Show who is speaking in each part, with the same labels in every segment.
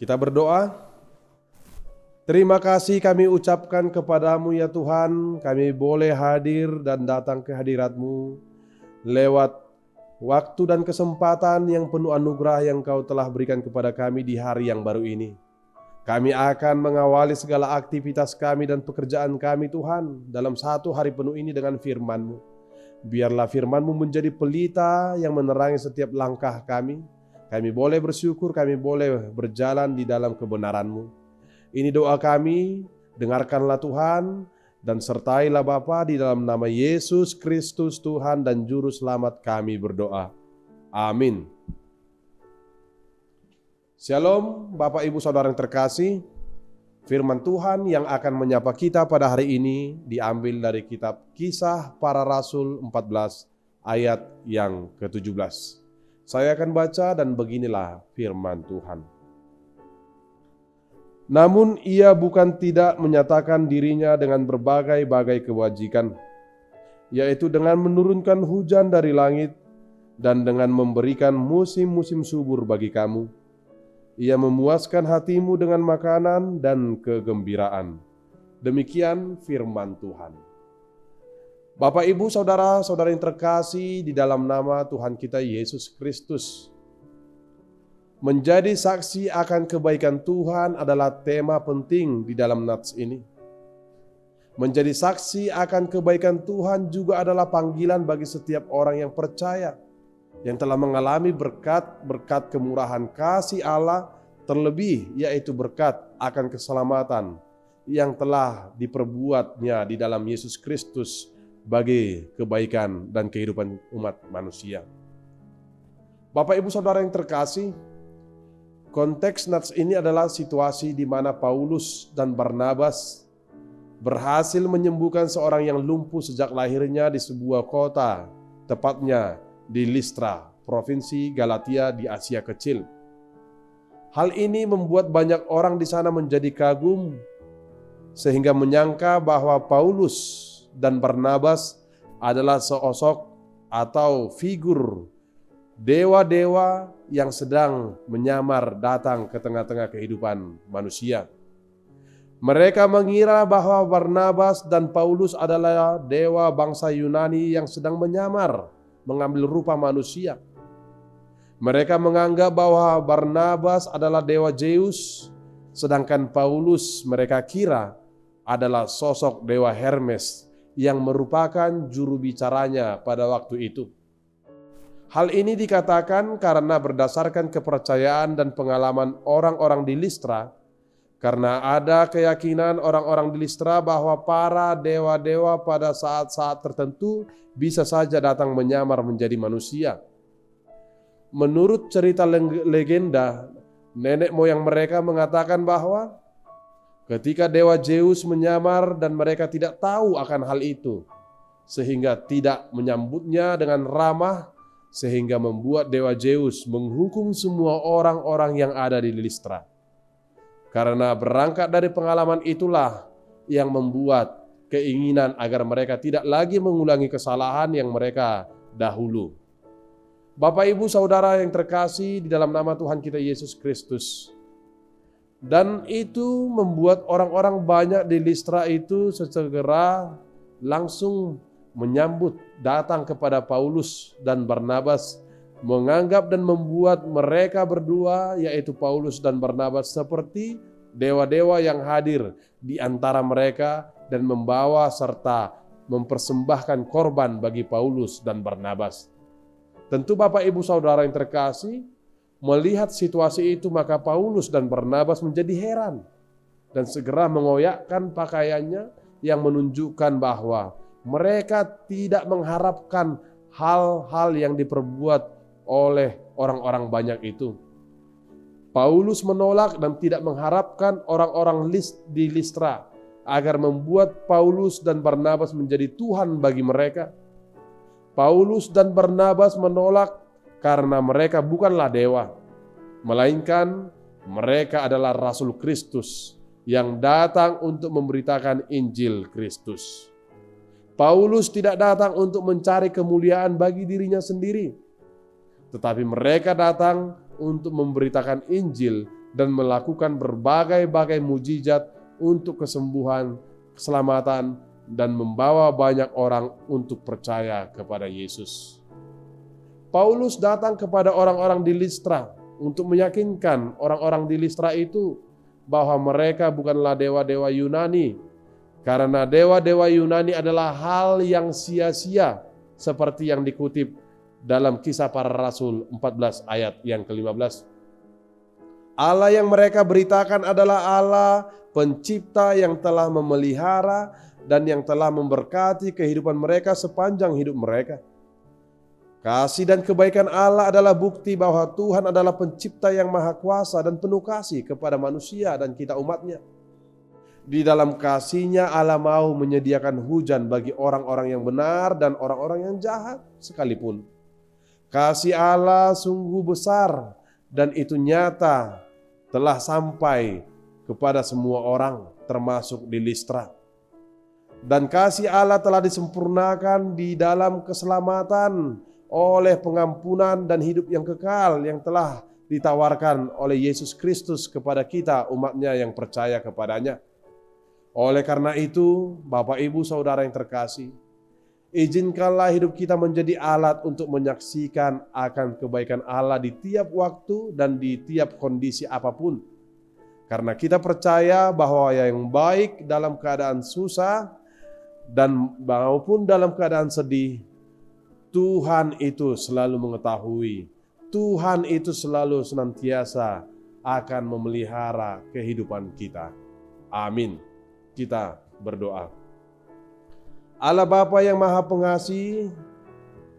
Speaker 1: Kita berdoa. Terima kasih kami ucapkan kepadamu ya Tuhan, kami boleh hadir dan datang ke hadirat-Mu lewat waktu dan kesempatan yang penuh anugerah yang Kau telah berikan kepada kami di hari yang baru ini. Kami akan mengawali segala aktivitas kami dan pekerjaan kami Tuhan dalam satu hari penuh ini dengan firman-Mu. Biarlah firman-Mu menjadi pelita yang menerangi setiap langkah kami. Kami boleh bersyukur, kami boleh berjalan di dalam kebenaran-Mu. Ini doa kami, dengarkanlah Tuhan, dan sertailah Bapa di dalam nama Yesus Kristus Tuhan dan Juru Selamat kami berdoa. Amin. Shalom Bapak Ibu Saudara yang terkasih. Firman Tuhan yang akan menyapa kita pada hari ini diambil dari kitab Kisah Para Rasul 14 ayat yang ke-17. Saya akan baca dan beginilah firman Tuhan. Namun ia bukan tidak menyatakan dirinya dengan berbagai-bagai kewajikan, yaitu dengan menurunkan hujan dari langit dan dengan memberikan musim-musim subur bagi kamu. Ia memuaskan hatimu dengan makanan dan kegembiraan. Demikian firman Tuhan. Bapak, Ibu, Saudara-saudara yang terkasih di dalam nama Tuhan kita Yesus Kristus. Menjadi saksi akan kebaikan Tuhan adalah tema penting di dalam nats ini. Menjadi saksi akan kebaikan Tuhan juga adalah panggilan bagi setiap orang yang percaya, yang telah mengalami berkat kemurahan kasih Allah, terlebih yaitu berkat akan keselamatan yang telah diperbuatnya di dalam Yesus Kristus bagi kebaikan dan kehidupan umat manusia. Bapak, Ibu, Saudara yang terkasih, konteks nats ini adalah situasi di mana Paulus dan Barnabas berhasil menyembuhkan seorang yang lumpuh sejak lahirnya di sebuah kota, tepatnya di Listra, provinsi Galatia di Asia Kecil. Hal ini membuat banyak orang di sana menjadi kagum, sehingga menyangka bahwa Paulus dan Barnabas adalah sosok atau figur dewa-dewa yang sedang menyamar datang ke tengah-tengah kehidupan manusia. Mereka mengira bahwa Barnabas dan Paulus adalah dewa bangsa Yunani yang sedang menyamar, mengambil rupa manusia. Mereka menganggap bahwa Barnabas adalah dewa Zeus, sedangkan Paulus mereka kira adalah sosok dewa Hermes yang merupakan juru bicaranya pada waktu itu. Hal ini dikatakan karena berdasarkan kepercayaan dan pengalaman orang-orang di Listra, karena ada keyakinan orang-orang di Listra bahwa para dewa-dewa pada saat-saat tertentu bisa saja datang menyamar menjadi manusia. Menurut cerita legenda, nenek moyang mereka mengatakan bahwa ketika dewa Zeus menyamar dan mereka tidak tahu akan hal itu, sehingga tidak menyambutnya dengan ramah, sehingga membuat dewa Zeus menghukum semua orang-orang yang ada di Listra. Karena berangkat dari pengalaman itulah yang membuat keinginan agar mereka tidak lagi mengulangi kesalahan yang mereka dahulu. Bapak, Ibu, Saudara yang terkasih di dalam nama Tuhan kita Yesus Kristus. Dan itu membuat orang-orang banyak di Listra itu segera langsung menyambut datang kepada Paulus dan Barnabas, menganggap dan membuat mereka berdua yaitu Paulus dan Barnabas seperti dewa-dewa yang hadir di antara mereka dan membawa serta mempersembahkan korban bagi Paulus dan Barnabas. Tentu Bapak, Ibu, Saudara yang terkasih, melihat situasi itu maka Paulus dan Barnabas menjadi heran dan segera mengoyakkan pakaiannya yang menunjukkan bahwa mereka tidak mengharapkan hal-hal yang diperbuat oleh orang-orang banyak itu. Paulus menolak dan tidak mengharapkan orang-orang di Listra agar membuat Paulus dan Barnabas menjadi Tuhan bagi mereka. Paulus dan Barnabas menolak karena mereka bukanlah dewa, melainkan mereka adalah Rasul Kristus yang datang untuk memberitakan Injil Kristus. Paulus tidak datang untuk mencari kemuliaan bagi dirinya sendiri, tetapi mereka datang untuk memberitakan Injil dan melakukan berbagai-bagai mujizat untuk kesembuhan, keselamatan, dan membawa banyak orang untuk percaya kepada Yesus. Paulus datang kepada orang-orang di Listra untuk meyakinkan orang-orang di Listra itu bahwa mereka bukanlah dewa-dewa Yunani, karena dewa-dewa Yunani adalah hal yang sia-sia, seperti yang dikutip dalam Kisah Para Rasul 14 ayat yang ke-15. Allah yang mereka beritakan adalah Allah pencipta yang telah memelihara dan yang telah memberkati kehidupan mereka sepanjang hidup mereka. Kasih dan kebaikan Allah adalah bukti bahwa Tuhan adalah pencipta yang maha kuasa dan penuh kasih kepada manusia dan kita umatnya. Di dalam kasih-Nya Allah mau menyediakan hujan bagi orang-orang yang benar dan orang-orang yang jahat sekalipun. Kasih Allah sungguh besar dan itu nyata telah sampai kepada semua orang termasuk di Listra. Dan kasih Allah telah disempurnakan di dalam keselamatan oleh pengampunan dan hidup yang kekal yang telah ditawarkan oleh Yesus Kristus kepada kita umatnya yang percaya kepadanya. Oleh karena itu, Bapak Ibu Saudara yang terkasih, izinkanlah hidup kita menjadi alat untuk menyaksikan akan kebaikan Allah di tiap waktu dan di tiap kondisi apapun. Karena kita percaya bahwa yang baik dalam keadaan susah dan maupun dalam keadaan sedih, Tuhan itu selalu mengetahui. Tuhan itu selalu senantiasa akan memelihara kehidupan kita. Amin. Kita berdoa. Allah Bapa yang Maha Pengasih,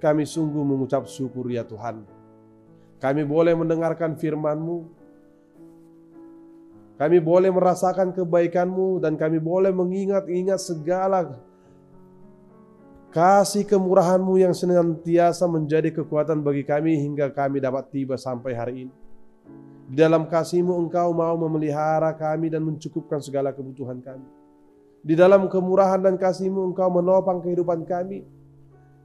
Speaker 1: kami sungguh mengucap syukur ya Tuhan. Kami boleh mendengarkan firman-Mu, kami boleh merasakan kebaikan-Mu, dan kami boleh mengingat-ingat segala kasih kemurahan-Mu yang senantiasa menjadi kekuatan bagi kami hingga kami dapat tiba sampai hari ini. Di dalam kasih-Mu Engkau mau memelihara kami dan mencukupkan segala kebutuhan kami. Di dalam kemurahan dan kasih-Mu Engkau menopang kehidupan kami.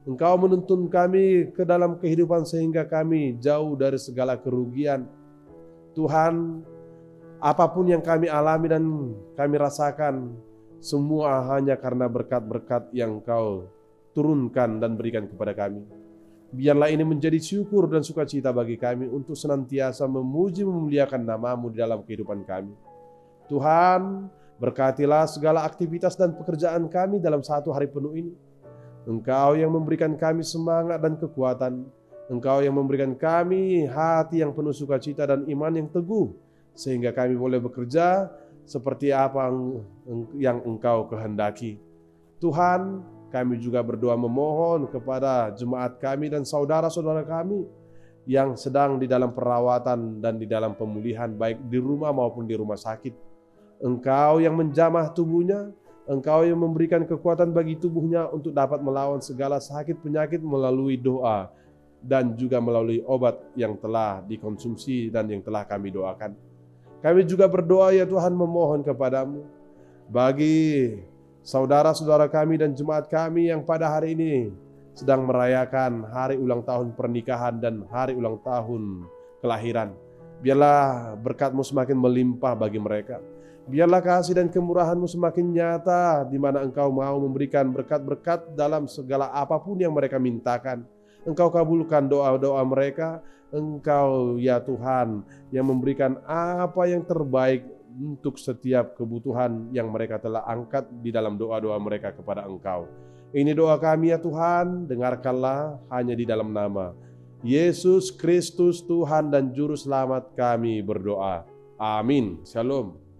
Speaker 1: Engkau menuntun kami ke dalam kehidupan sehingga kami jauh dari segala kerugian. Tuhan, apapun yang kami alami dan kami rasakan, semua hanya karena berkat-berkat yang Engkau turunkan dan berikan kepada kami. Biarlah ini menjadi syukur dan sukacita bagi kami untuk senantiasa memuji memuliakan nama-Mu di dalam kehidupan kami. Tuhan, berkatilah segala aktivitas dan pekerjaan kami dalam satu hari penuh ini. Engkau yang memberikan kami semangat dan kekuatan. Engkau yang memberikan kami hati yang penuh sukacita dan iman yang teguh, sehingga kami boleh bekerja seperti apa yang Engkau kehendaki. Tuhan, kami juga berdoa memohon kepada jemaat kami dan saudara-saudara kami yang sedang di dalam perawatan dan di dalam pemulihan, baik di rumah maupun di rumah sakit. Engkau yang menjamah tubuhnya, Engkau yang memberikan kekuatan bagi tubuhnya untuk dapat melawan segala sakit penyakit melalui doa dan juga melalui obat yang telah dikonsumsi dan yang telah kami doakan. Kami juga berdoa ya Tuhan memohon kepadamu bagi saudara-saudara kami dan jemaat kami yang pada hari ini sedang merayakan hari ulang tahun pernikahan dan hari ulang tahun kelahiran. Biarlah berkat-Mu semakin melimpah bagi mereka. Biarlah kasih dan kemurahan-Mu semakin nyata di mana Engkau mau memberikan berkat-berkat dalam segala apapun yang mereka mintakan. Engkau kabulkan doa-doa mereka. Engkau ya Tuhan yang memberikan apa yang terbaik untuk setiap kebutuhan yang mereka telah angkat di dalam doa-doa mereka kepada Engkau. Ini doa kami ya Tuhan, dengarkanlah hanya di dalam nama Yesus Kristus Tuhan dan Juru Selamat kami berdoa. Amin. Shalom.